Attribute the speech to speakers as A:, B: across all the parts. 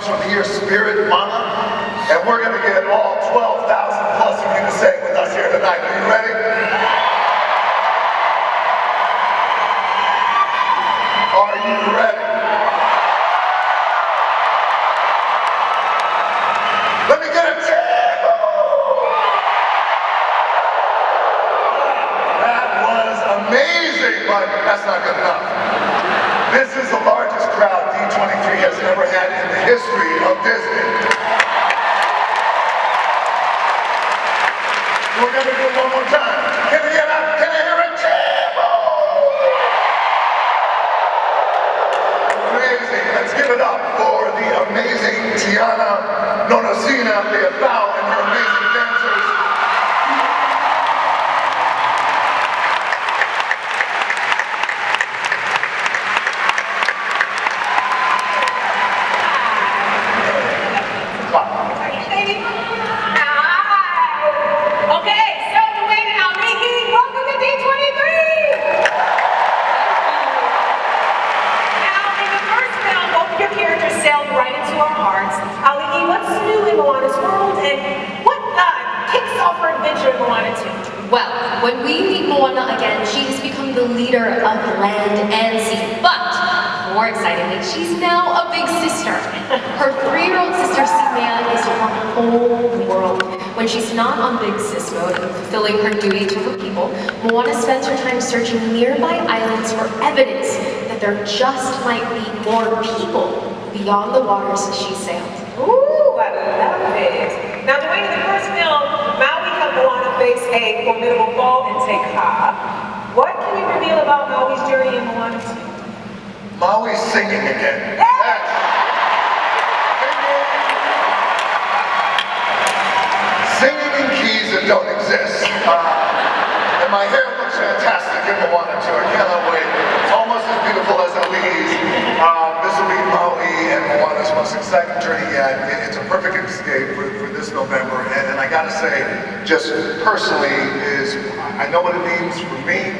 A: comes from here, Spirit Mana, and we're going to get all 12,000 plus of you to sing with us here tonight. Are you ready? Are you ready? Let me get a cheer! That was amazing, but that's not good enough. This is the largest crowd D23 has ever had in the history of Disney. We're going to do it one more time. Can I get up? Can I hear a cheer? Amazing. Let's give it up for the amazing Tiana, Nonosina Liufau, and her amazing dancers.
B: Auli'I, what's new in Moana's world, and what kicks off her adventure in Moana 2?
C: Well, when we meet Moana again, she has become the leader of land and sea. But, more excitingly, she's now a big sister. Her 3-year-old sister, Simea, is her whole world. When she's not on big sis mode and fulfilling her duty to her people, Moana spends her time searching nearby islands for evidence that there just might be more people beyond the waters she sailed.
B: Ooh, I love it. Now, Dwayne, in the first film, Maui helped Moana face a formidable foe and take Ka. What can you reveal about Maui's journey in Moana 2?
A: Maui's singing again.
B: Yeah.
A: Yes. Singing in keys that don't exist. And my hair looks fantastic in Moana 2. I cannot wait. It's almost as beautiful as Ali's. This will be Maui and Moana's most exciting journey yet. It's a perfect escape for this November. And I gotta say, just personally, I know what it means for me,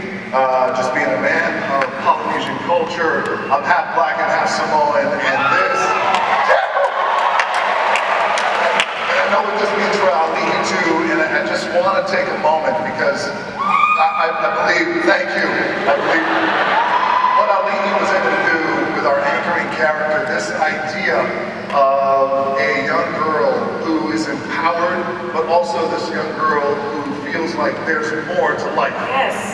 A: just being a man of Polynesian culture. I'm half black and half Samoan, and this. And I know what this means for Auli'I too, and I just want to take a moment because I believe, thank you, I believe what Auli'I was able to do with our anchoring character, this idea of a young girl who is empowered, but also this young girl who feels like there's more to life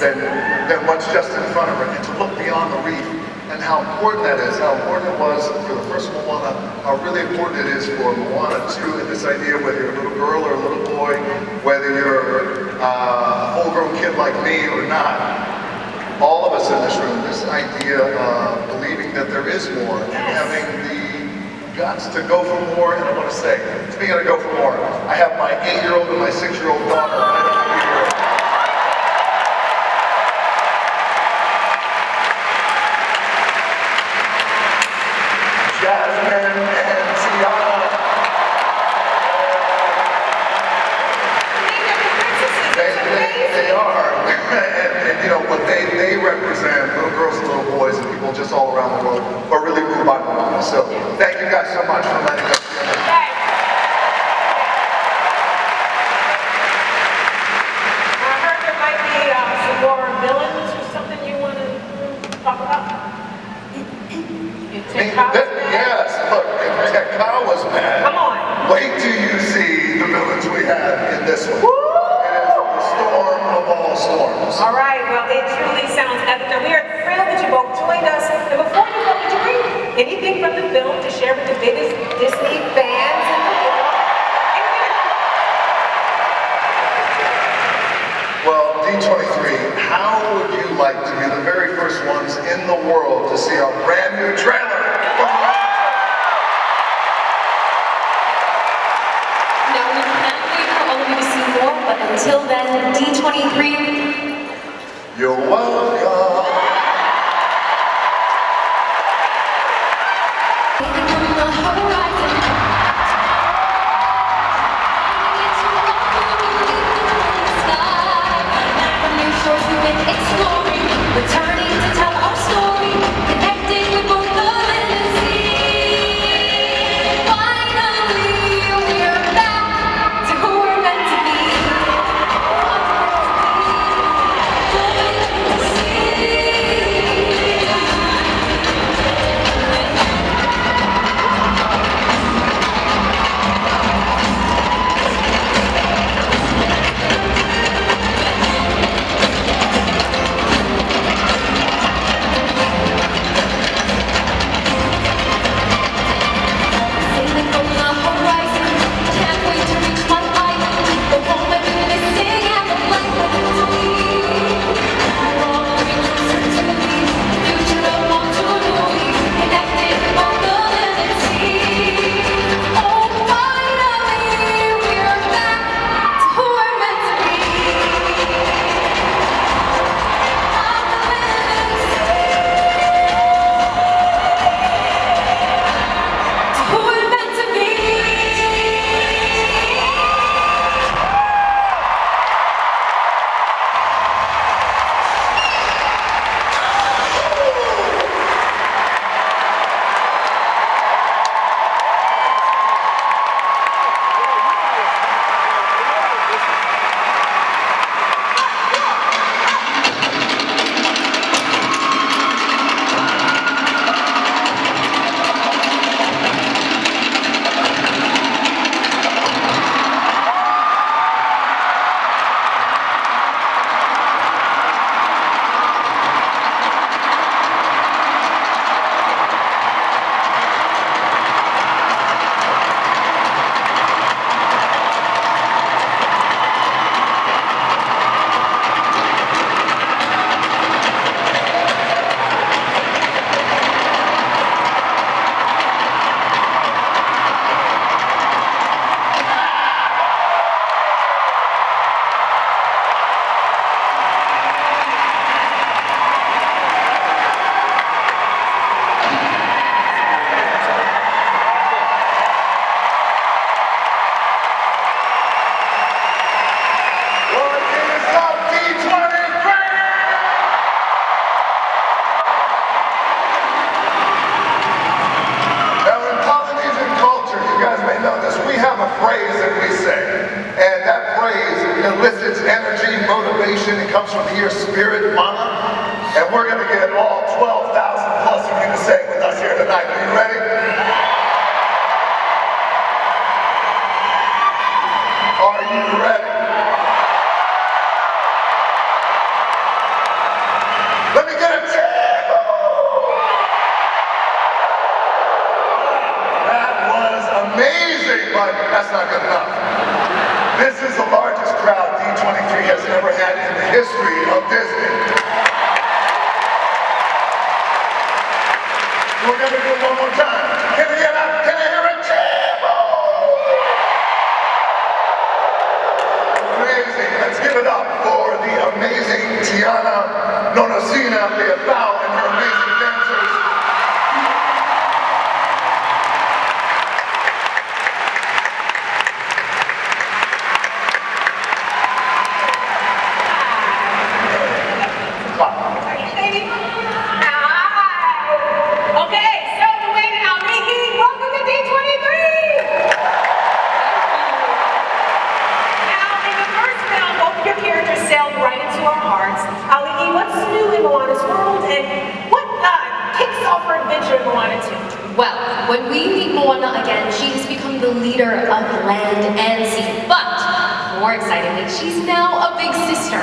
A: than what's just in front of her, and to look beyond the reef, and how important that is, how important it was for the first Moana, how really important it is for Moana 2, and this idea, whether you're a little girl or a little boy, whether you're a full-grown kid like me or not, all of us in this room, this idea of believing that there is more, and having the guts to go for more. And I want to say, speaking of go for more, I have my 8-year-old and my 6-year-old daughter right over here. Jasmine and Tiana. They are. and you know, what they represent, little girls and little boys and people just all around the world are really moved by Moana. So thank you guys so much for letting us be on this.
B: I heard there might be some more villains or something you want to talk about?
A: Yes, look, if Ka was mad,
B: come on.
A: Wait till you see the villains we have in this one.
B: Woo!
A: It is the storm of all storms.
B: All right, well, it truly sounds epic. Now, we are thrilled that you both joined us. And before you go, would you bring anything from the film to share with the biggest Disney fans in the world?
A: Well, D23, how would you like to be the very first ones in the world to see our brand new trailer?
C: Now, we can't wait for all of you to see more, but until then, D23,
A: you're welcome.
C: Returning to tell our story, connected with both the land and sea.
A: competition. It comes from here, Spirit Mana. And we're going to get all 12,000 plus of you to sing with us here tonight. Are you ready? Are you ready? Let me get a cheer! That was amazing, but that's not good enough. This is the largest crowd D23 has ever had in the history of Disney. We're going to do it one more time. Can I get up? Can I hear a cheer? Amazing. Let's give it up for the amazing Tiana Nonosina Liufau and her amazing dancers.
B: Okay, so Dwayne and Auli'I, welcome to D23! Now, in the first film, both of your characters sailed right into our hearts. Auli'I, what's new in Moana's world, and what kicks off her adventure in Moana 2?
C: Well, when we meet Moana again, she has become the leader of land and sea. But, more excitingly, she's now a big sister.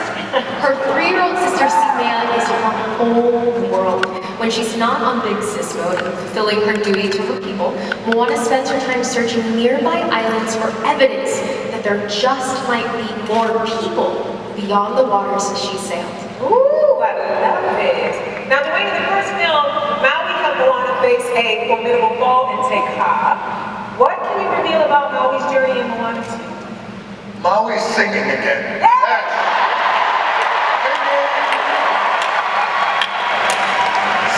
C: Her 3-year-old sister, Simea, is her whole world. When she's not on big sis mode and fulfilling her duty to her people, Moana spends her time searching nearby islands for evidence that there just might be more people beyond the waters she sailed.
B: Ooh, I love it. Now, Dwayne, in the first film, Maui helped Moana face a formidable fall and take Ha. What can you reveal about Maui's journey in Moana 2?
A: Maui's singing again.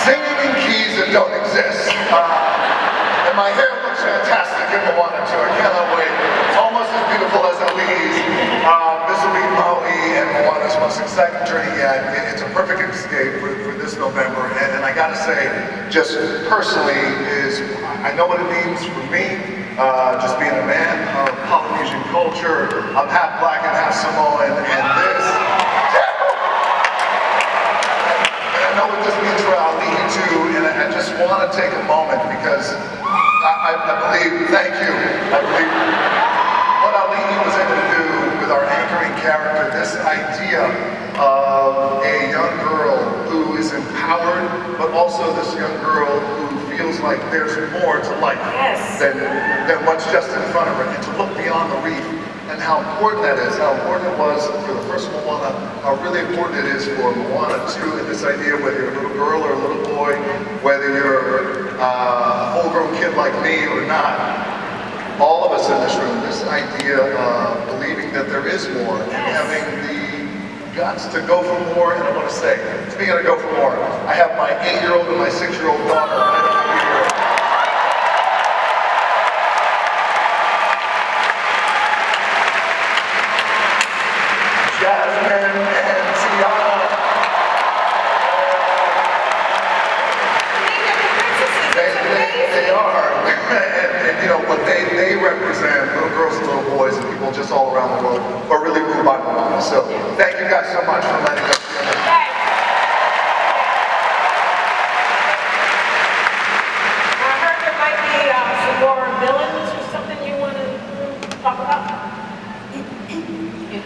A: Singing in keys that don't exist. And my hair looks fantastic in Moana 2. I cannot wait. It's almost as beautiful as Ali's. This will be Maui and Moana's most exciting journey yet. It's a perfect escape for this November. And I gotta say, just personally, I know what it means for me. Just being a man of Polynesian culture. I'm half black and half Samoan. And this. I know what this means for Auli'I too, and I just want to take a moment because I believe, thank you, I believe what Auli'I was able to do with our anchoring character, this idea of a young girl who is empowered, but also this young girl who feels like there's more to life than what's just in front of her, and to look beyond the reef. And how important that is, how important it was for the first Moana, how really important it is for Moana 2, and this idea whether you're a little girl or a little boy, whether you're a full-grown kid like me or not, all of us in this room, this idea of believing that there is more, and having the guts to go for more. And I want to say, speaking of go for more, I have my 8-year-old and my 6-year-old daughter ready to be here. Jasmine and Tiana. They are. and you know, what they represent, little girls and little boys and people just all around the world are really moved by Moana. So thank you guys so much for letting us be here.
B: I heard there might be some more villains or something you want to talk about?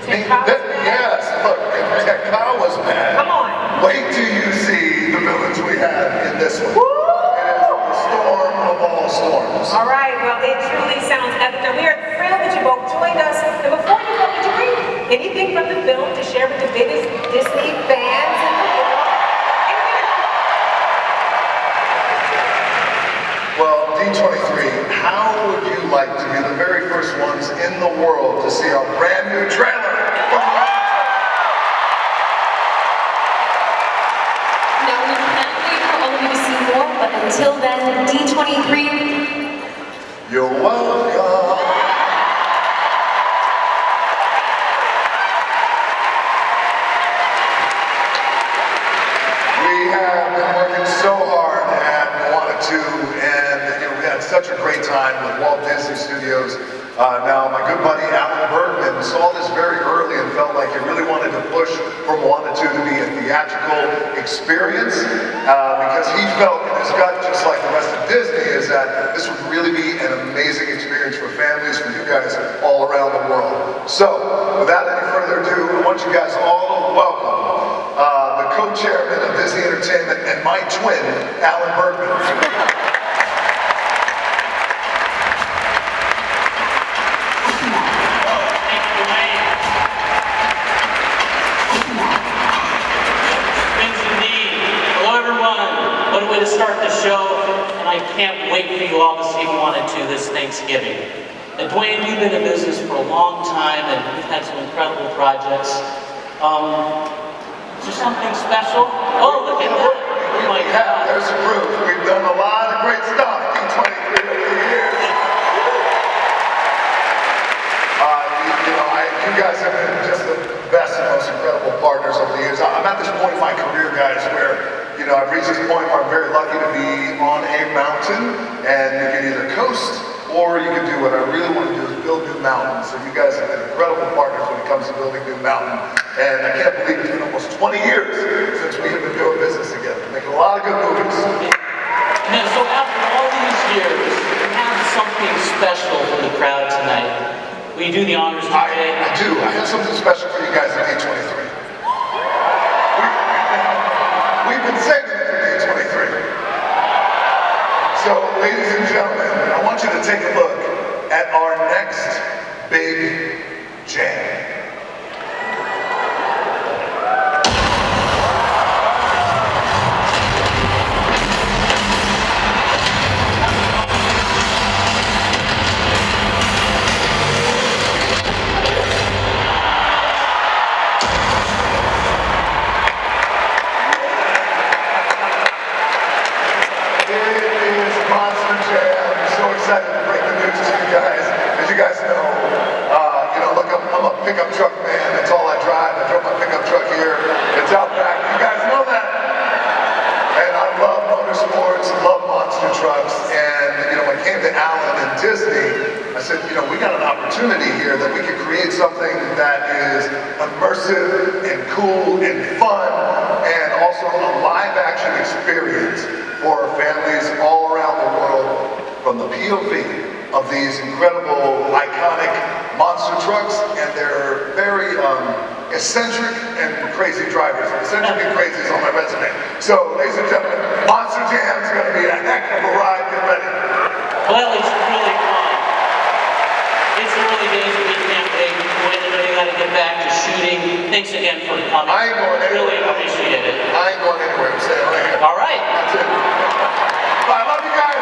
A: Yes, look, if Kyle was mad,
B: come on.
A: Wait till you see the villains we have in this one. Woo! It is the storm of all storms.
B: All right, well, it truly sounds epic. Now, we are thrilled that you both joined us. And before you go, did you read anything from the film to share with the biggest Disney fans in the world?
A: Well, D23, how would you like to be the very first ones in the world to see our brand new trailer?
C: But until then, D23,
A: you're welcome. We have been working so hard at Moana 2, and we had such a great time with Walt Disney Studios Now, my good buddy Alan Bergman saw this very early and felt like he really wanted to push for Moana 2 to be a theatrical experience because he felt in his gut, just like the rest of Disney, is that this would really be an amazing experience for families, for you guys all around the world. So, without any further ado, I want you guys all to welcome the co-chairman of Disney Entertainment and my twin, Alan Bergman.
D: To start the show, and I can't wait for you all to see Moana 2 this Thanksgiving. And Dwayne, you've been in business for a long time, and you've had some incredible projects. Is there something special? Oh, look at that! Oh my God!
A: There's some proof. We've done a lot of great stuff in 23 over the years. You guys have been just the best and most incredible partners over the years. I'm at this point in my career, guys, where I've reached this point where I'm very lucky to be on a mountain, and you can either coast or you can do what I really want to do is build new mountains. So you guys have been incredible partners when it comes to building new mountain. And I can't believe it's been almost 20 years since we have been doing business together, making a lot of good movies.
D: And so after all these years, we have something special for the crowd tonight. Will you do the honors today?
A: I do. I have something special for you guys at D23. We've been saving it for D23. So, ladies and gentlemen, I want you to take a look at our next big jam. Pickup truck man, that's all I drive. I drove my pickup truck here. It's out back. You guys know that. And I love motorsports, love monster trucks. And when it came to Alan and Disney, I said, we got an opportunity here that we could create something that is immersive and cool and fun, and also a live action experience for families all around the world from the POV of these incredible, iconic monster trucks, and they're very eccentric and crazy drivers. Eccentric and crazy is on my resume. So, ladies and gentlemen, Monster Jam is going to be a heck of a ride. Get ready.
D: Well, it's really fun. It's early days of the campaign. We got to get back to shooting. Thanks again for coming.
A: I ain't going anywhere.
D: Really appreciate it.
A: I ain't going anywhere. I'm staying right here.
D: All right.
A: That's it. Bye. I love you guys.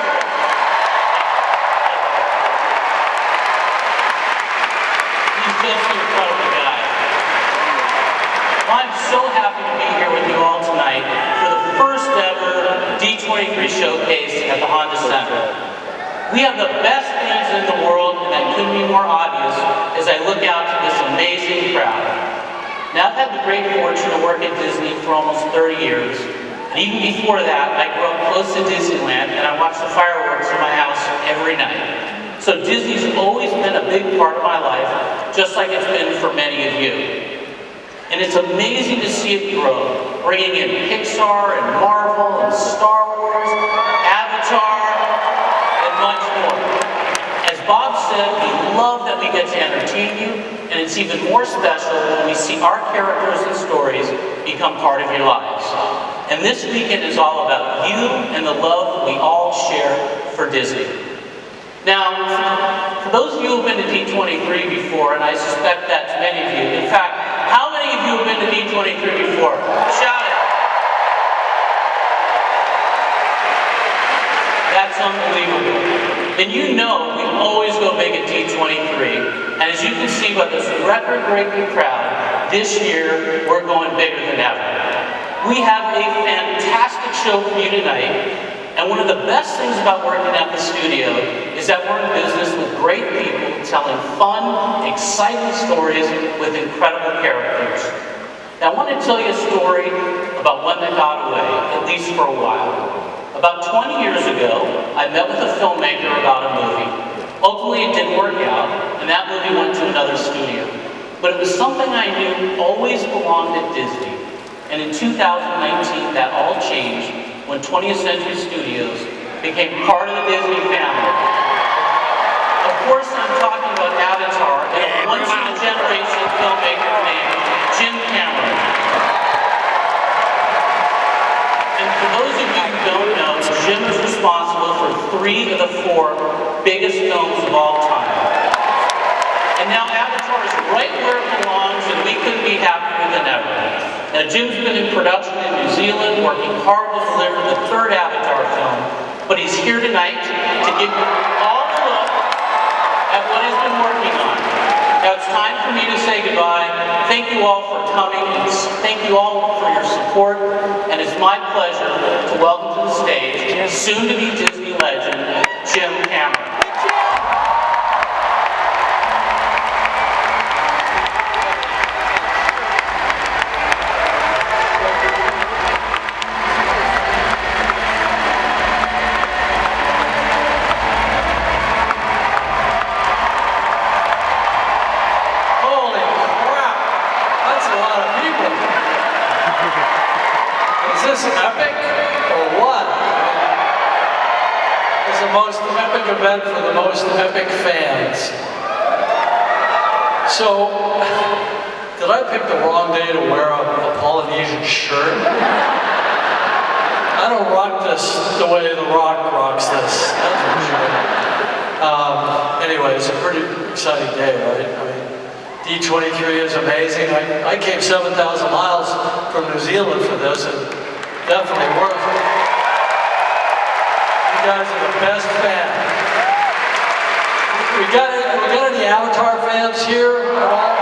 D: Just an incredible guy. I'm so happy to be here with you all tonight for the first ever D23 showcase at the Honda Center. We have the best things in the world, and that couldn't be more obvious as I look out to this amazing crowd. Now, I've had the great fortune to work at Disney for almost 30 years, and even before that, I grew up close to Disneyland, and I watched the fireworks in my house every night. So Disney's always been a big part of my life, just like it's been for many of you. And it's amazing to see it grow, bringing in Pixar and Marvel and Star Wars, Avatar, and much more. As Bob said, we love that we get to entertain you, and it's even more special when we see our characters and stories become part of your lives. And this weekend is all about you and the love we all share for Disney. Now, for those of you who have been to D23 before, and I suspect that's many of you, in fact, how many of you have been to D23 before? Shout it. That's unbelievable. And we always go big at D23, and as you can see by this record-breaking crowd, this year we're going bigger than ever. We have a fantastic show for you tonight. And one of the best things about working at the studio is that we're in business with great people telling fun, exciting stories with incredible characters. Now, I want to tell you a story about one that got away, at least for a while. About 20 years ago, I met with a filmmaker about a movie. Ultimately, it didn't work out, and that movie went to another studio. But it was something I knew always belonged at Disney. And in 2019, that all changed when 20th Century Studios became part of the Disney family. Of course, I'm talking about Avatar and a once-in-a-generation filmmaker named Jim Cameron. And for those of you who don't know, Jim is responsible for 3 of the 4 biggest films of all time. And now Avatar is right where it belongs, and we couldn't be happier than ever. Now Jim's been in production in New Zealand, working hard to deliver the 3rd Avatar film, but he's here tonight to give you all a look at what he's been working on. Now it's time for me to say goodbye. Thank you all for coming, and thank you all for your support, and it's my pleasure to welcome to the stage soon-to-be Disney legend, Jim Cameron.
E: Event for the most epic fans. So, did I pick the wrong day to wear a Polynesian shirt? I don't rock this the way The Rock rocks this, that's for sure. Anyway, it's a pretty exciting day, right? I mean, D23 is amazing. I came 7,000 miles from New Zealand for this, and definitely worth it. You guys are the best fans. We got any Avatar fans here at all?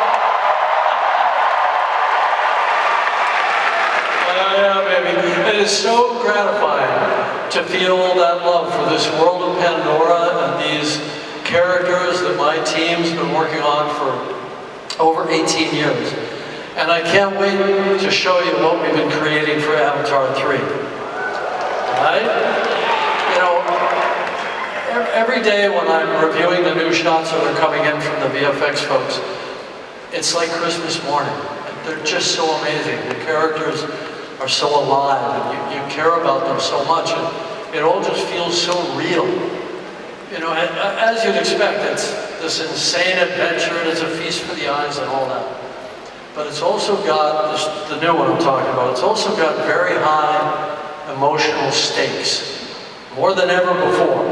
E: Yeah, baby. It is so gratifying to feel that love for this world of Pandora and these characters that my team's been working on for over 18 years. And I can't wait to show you what we've been creating for Avatar 3. Right? You know, every day when I'm reviewing the new shots that are coming in from the VFX folks, it's like Christmas morning. They're just so amazing. The characters are so alive, and you care about them so much, and it all just feels so real. You know, as you'd expect, it's this insane adventure, and it's a feast for the eyes and all that. But it's also got, the new one I'm talking about, it's also got very high emotional stakes, more than ever before.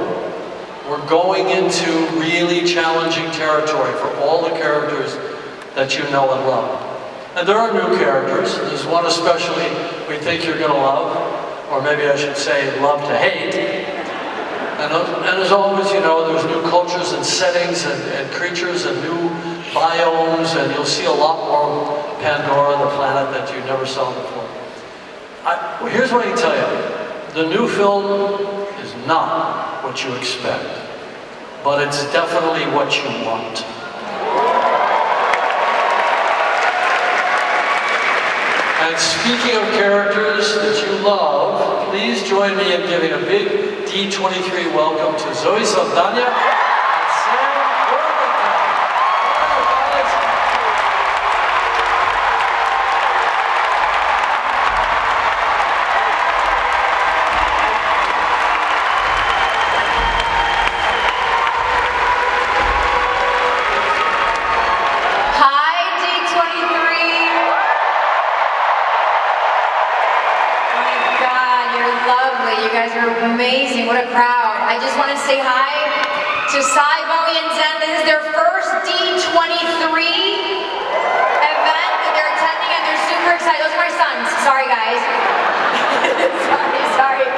E: We're going into really challenging territory for all the characters that you know and love. And there are new characters. There's one especially we think you're going to love, or maybe I should say love to hate. And as always, you know, there's new cultures and settings and creatures and new biomes, and you'll see a lot more Pandora, the planet, that you never saw before. Well, here's what I can tell you. The new film is not what you expect, but it's definitely what you want. And speaking of characters that you love, please join me in giving a big D23 welcome to Zoe Saldana and Sam Worthington.
F: Amazing, what a crowd. I just want to say hi to Sai, Bowie, and Zen. This is their first D23 event that they're attending, and they're super excited. Those are my sons. Sorry, guys. sorry.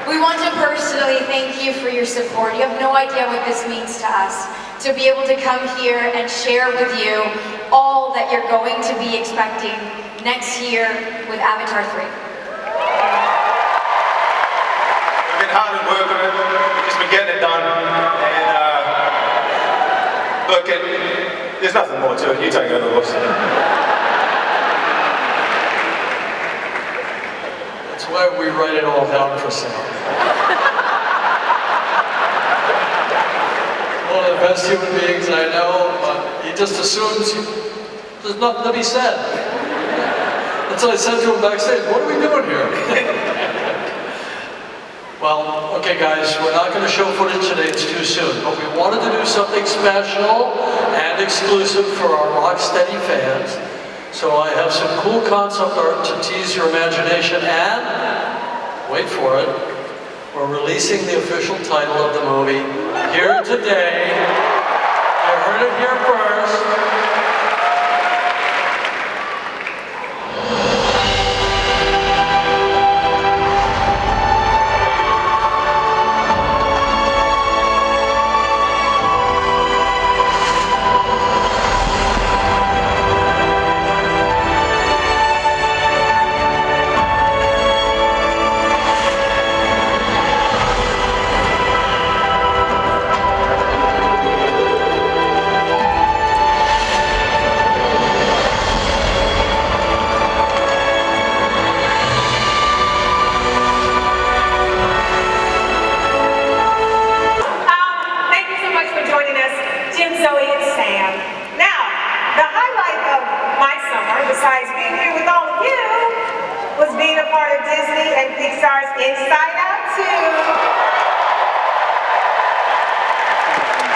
F: We want to personally thank you for your support. You have no idea what this means to us, to be able to come here and share with you all that you're going to be expecting next year with Avatar 3.
G: Hard at work on it, just been getting it done, and look, there's nothing more to it, you take another look.
E: That's why we write it all down for sale. one of the best human beings I know, but he just assumes there's nothing to be said. And so I said to him backstage, what are we doing here? Well, okay guys, we're not going to show footage today, it's too soon, but we wanted to do something special and exclusive for our Rocksteady fans. So I have some cool concept art to tease your imagination, and, wait for it, we're releasing the official title of the movie here today. You heard it here first.
B: besides being here with all of you, was being a part of Disney and Pixar's Inside Out 2.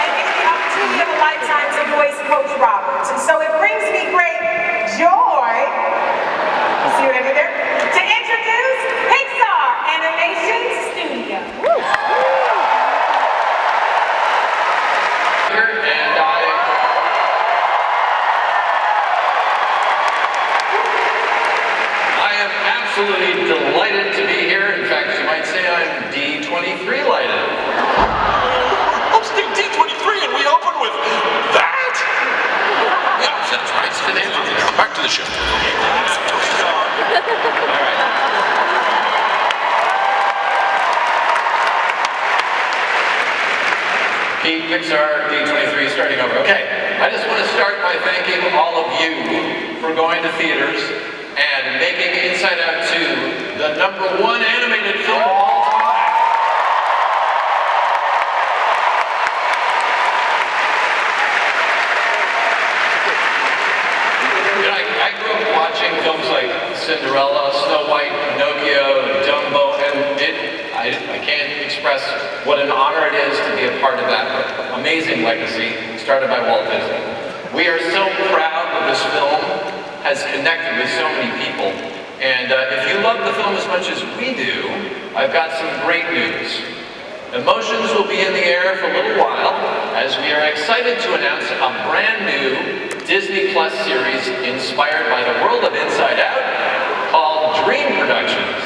B: And getting the opportunity of a lifetime to voice Coach Roberts. And so it brings me great joy, see what I did there, to introduce Pixar Animation Studio.
H: Absolutely delighted to be here. In fact, you might say I'm D23 lighted.
I: Oh, Steve, D23, and we open with that? Yeah, that's right. Back to the show.
H: All right. Pixar, D23, starting over. Okay, I just want to start by thanking all of you for going to theaters and making Inside Out 2 the #1 animated film of all time. You know, I grew up watching films like Cinderella, Snow White, Pinocchio, Dumbo, and I can't express what an honor it is to be a part of that amazing legacy started by Walt Disney. We are so proud that this film has connected with so many people. And if you love the film as much as we do, I've got some great news. Emotions will be in the air for a little while as we are excited to announce a brand new Disney Plus series inspired by the world of Inside Out called Dream Productions.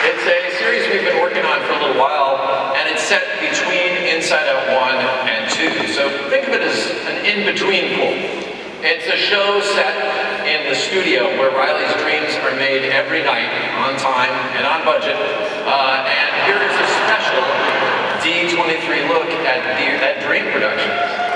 H: It's a series we've been working on for a little while, and it's set between Inside Out 1 and 2. So think of it as an in-between pool. It's a show set in the studio where Riley's dreams are made every night, on time and on budget. And here is a special D23 look at Dream Productions.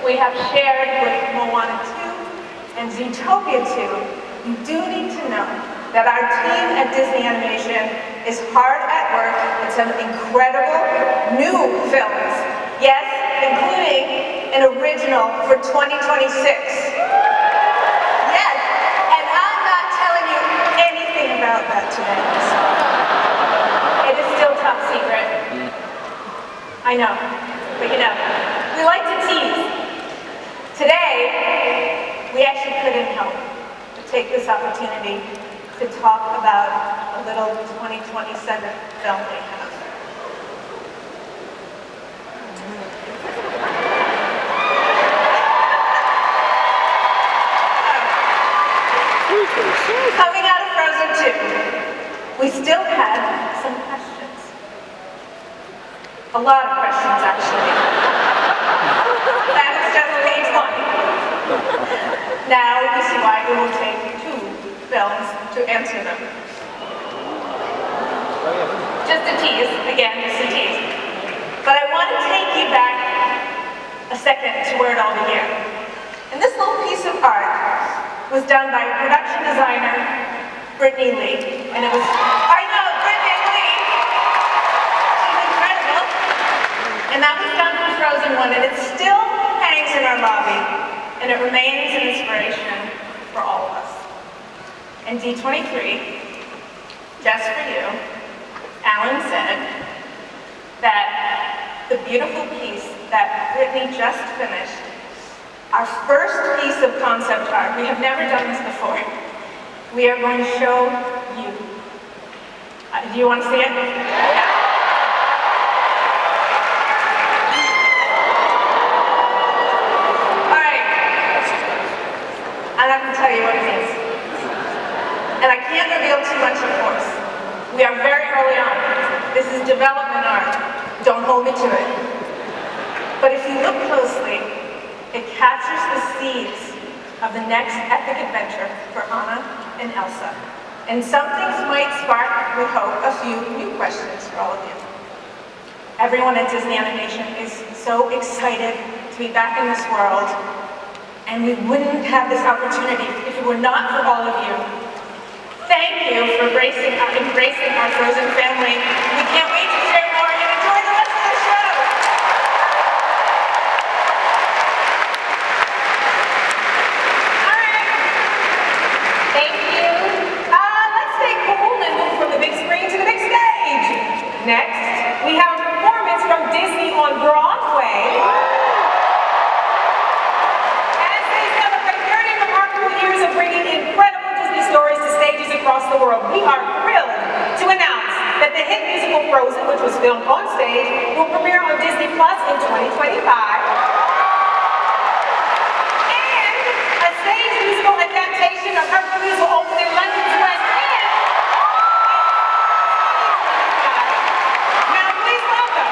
B: We have shared with Moana 2 and Zootopia 2, you do need to know that our team at Disney Animation is hard at work with some incredible new films. Yes, including an original for 2026. Yes, and I'm not telling you anything about that today. It is still top secret. I know, but you know, we like to tease. Today, we actually couldn't help but take this opportunity to talk about a little 2027 film we have. Coming out of Frozen 2, we still had some questions. A lot of questions, actually. That is just page 1. Now you see why it will take 2 films to enter them. Just a tease, again, just a tease. But I want to take you back a second to where it all began. And this little piece of art was done by production designer Brittany Lee. And it was, I know, Brittany Lee! She's incredible. And that was done for Frozen 1, and it still hangs in our lobby. And it remains an inspiration for all of us. And D23, just for you, Alan said that the beautiful piece that Brittany just finished, our first piece of concept art, we have never done this before, we are going to show you. Do you want to see it? Yeah. All right. I'm not going to tell you what it is. And I can't reveal too much, of course. We are very early on. This is development art. Don't hold me to it. But if you look closely, it captures the seeds of the next epic adventure for Anna and Elsa. And some things might spark, we hope, a few new questions for all of you. Everyone at Disney Animation is so excited to be back in this world, and we wouldn't have this opportunity if it were not for all of you. Thank you for embracing our Frozen family. We can't wait to share more and enjoy the rest of the show. All right. Thank you. Let's stay cool and move from the big screen to the big stage. Next, we have a performance from Disney on Broadway. As they celebrate 30 remarkable years of bringing incredible stories to stages across the world, we are thrilled to announce that the hit musical Frozen, which was filmed on stage, will premiere on Disney Plus in 2025. And a stage musical adaptation of Hercules will open in London's West End. Now please welcome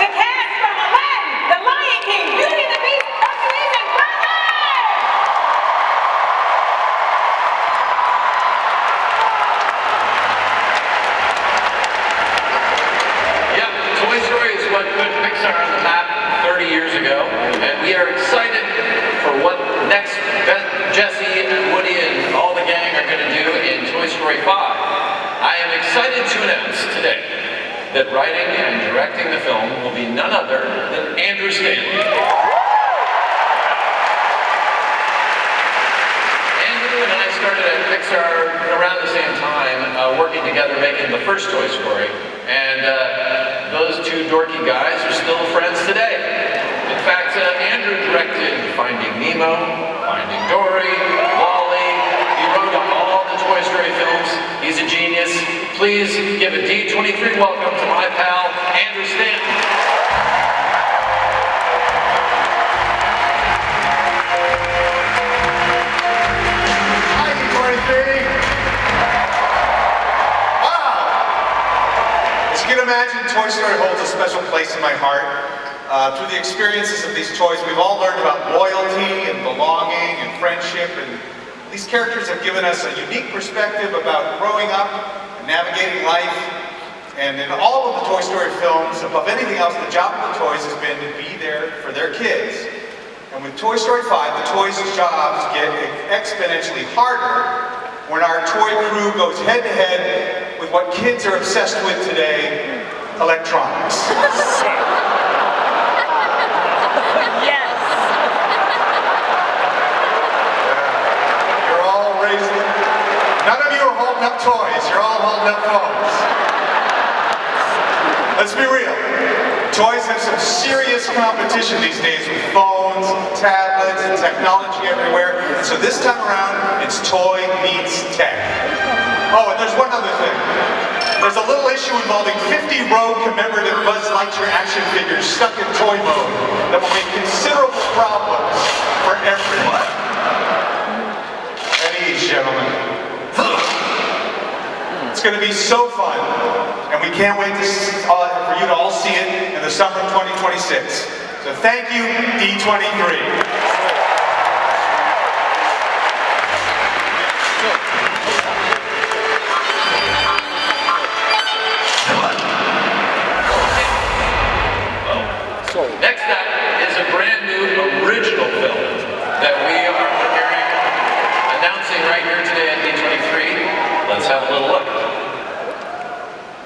B: the cast from Aladdin, The Lion King, Beauty and the Beast, Hercules, and Frozen!
H: What put Pixar on the map 30 years ago, and we are excited for what next Jessie and Woody and all the gang are going to do in Toy Story 5. I am excited to announce today that writing and directing the film will be none other than Andrew Stanley. Andrew and I started at Pixar around the same time, working together making the first Toy Story, and those two dorky guys are still friends today. In fact, Andrew directed Finding Nemo, Finding Dory, Wall-E. He wrote all the Toy Story films. He's a genius. Please give a D23 welcome to my pal, Andrew Stanton.
A: Hi, D23. As you can imagine, Toy Story holds a special place in my heart. Through the experiences of these toys, we've all learned about loyalty and belonging and friendship, and these characters have given us a unique perspective about growing up and navigating life. And in all of the Toy Story films, above anything else, the job of the toys has been to be there for their kids. And with Toy Story 5, the toys' jobs get exponentially harder when our toy crew goes head-to-head with what kids are obsessed with today, electronics.
J: Yes.
A: You're all raising. None of you are holding up toys. You're all holding up phones. Let's be real. Toys have some serious competition these days with phones, tablets, and technology everywhere. So this time around, it's toy meets tech. Oh, and there's one other thing. There's a little issue involving 50 rogue commemorative Buzz Lightyear action figures stuck in toy mode that will make considerable problems for everyone. At ease, gentlemen. It's going to be so fun, and we can't wait for you to all see it in the summer of 2026. So thank you, D23.
H: next up is a brand new original film that we are preparing, announcing right here today at D23. Let's have a little look.